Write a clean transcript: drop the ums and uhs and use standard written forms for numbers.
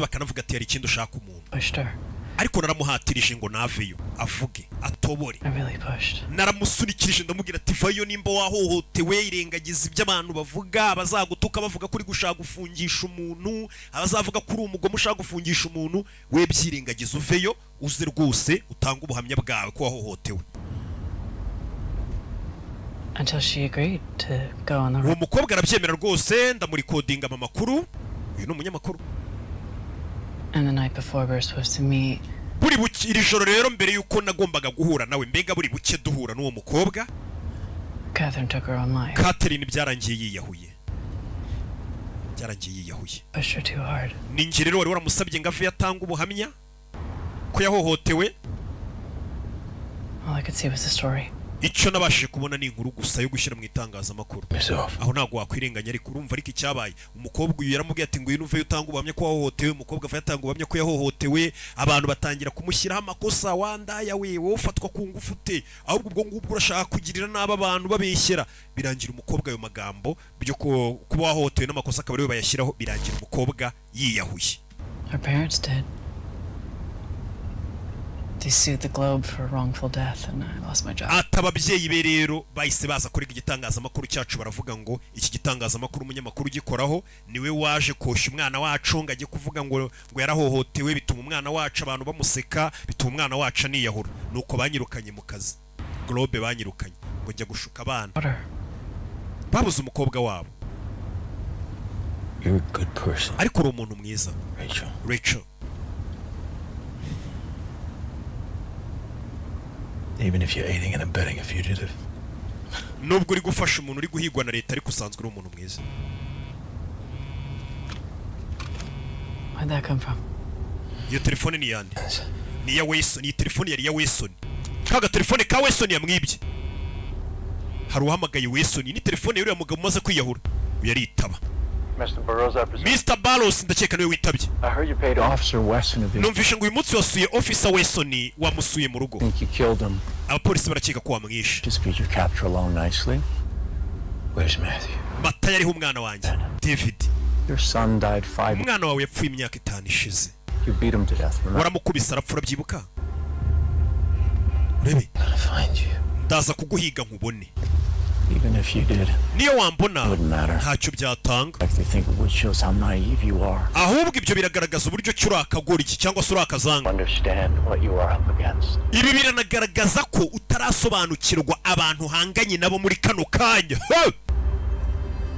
bakanavuga ati hari ikindi ushaka umuntu pushed her. ariko naramuhatirije ngo naveyo avuge atobore I really pushed. naramusunikirije ndamubwira ati vayo nimba wahohotewe irengagiza ibyo abantu bavuga abazagutuka bavuga kuri gushaka gufungisha umuntu abazavuga kuri umugome ushaka gufungisha umuntu we byirengagiza uveyo uze rwose utanga ubuhamya bwawe ko wahohotewe Until she agreed to go on the uwo road. mukobwa arabyemera rwose ndamurikodinga amakuru uyu ni umunyamakuru And the night before we were supposed to meet, buri buke iri joro rero mbere yuko nagombaga guhura nawe mbega buri buke duhura n'uwo mukobwa Catherine took her own life. Catherine byarangiye yiyahuye Pushed her too hard. ninjye rero wari waramusabye ngo ave yatanga ubuhamya ko yahohotewe All I could see was the story. icyo nabashije kubona ni inkuru gusa yo gushyira mu itangazamakuru aho ntabwo wakwirenganya ariko urumva ariko icyabaye umukobwa uyu yaramubwiye ati ngwino uve utanga ubuhamya ko wahohotewe umukobwa ava yatanga ubuhamya ko yahohotewe abantu batangira kumushyiraho amakosa wandaya we wowe ufatwa ku ngufu ute ahubwo ubwo ngubwo urashaka kugirira nabi abantu babeshyera birangira umukobwa ayo magambo byo kuba wahohotewe n'amakosa akaba ariwe bayashyiraho birangira umukobwa yiyahuye Her parents did. They sued the Globe for wrongful death and I lost my job. ati ababyeyi be rero bahise baza kurega igitangazamakuru cyacu baravuga ngo iki gitangazamakuru umunyamakuru ugikoraho niwe waje koshya umwana wacu ngo ajye kuvuga ngo yarahohotewe bituma umwana wacu abantu bamuseka bituma umwana wacu aniyahura nuko banyirukanye mu kazi Globe banyirukanye ngo njya gushuka abana babuze umukobwa wabo You're a good person, ariko uri umuntu mwiza Rachel even if you're aiding and abetting a fugitive. nubwo uri gufasha umuntu uri guhigwa na leta ariko usanzwe uri umuntu mwiza Where'd that come from? iyo telefone ni yande ni ya Wilson iyi telefone yari ya Wilson kaga telefone ka Wilson yamwibye hari uhamagaye Wilson ni telefone yuriya mugabo umaze kwiyahura yaritaba Mr. Barros ndakeka niwe witabye I heard you paid Officer Wesson a visit. numvishe ngo uyu munsi wasuye Officer Wilson wamusuye mu rugo Think you killed him. abapolisi barakeka ko wamwishe Dispute your capture along nicely. Where's Matthew? mata yariho umwana wanjye David Your son died 5. umwana wawe yapfuye imyaka 5 ishize You beat him to death. Remember? waramukubise arapfura byibuka urebe I'm gonna find you. ndaza kuguhiga nkubone Even if you did, niyo wambona wouldn't matter. ntacyo byatanga Like they think it would shows how naive you are. ahubwo ibyo biragaragaza uburyo ki uri akagora iki cyangwa se uri akazanga Understand what you are up against. ibi biranagaragaza ko utarasobanukirwa abantu hanganye nabo muri kano kanya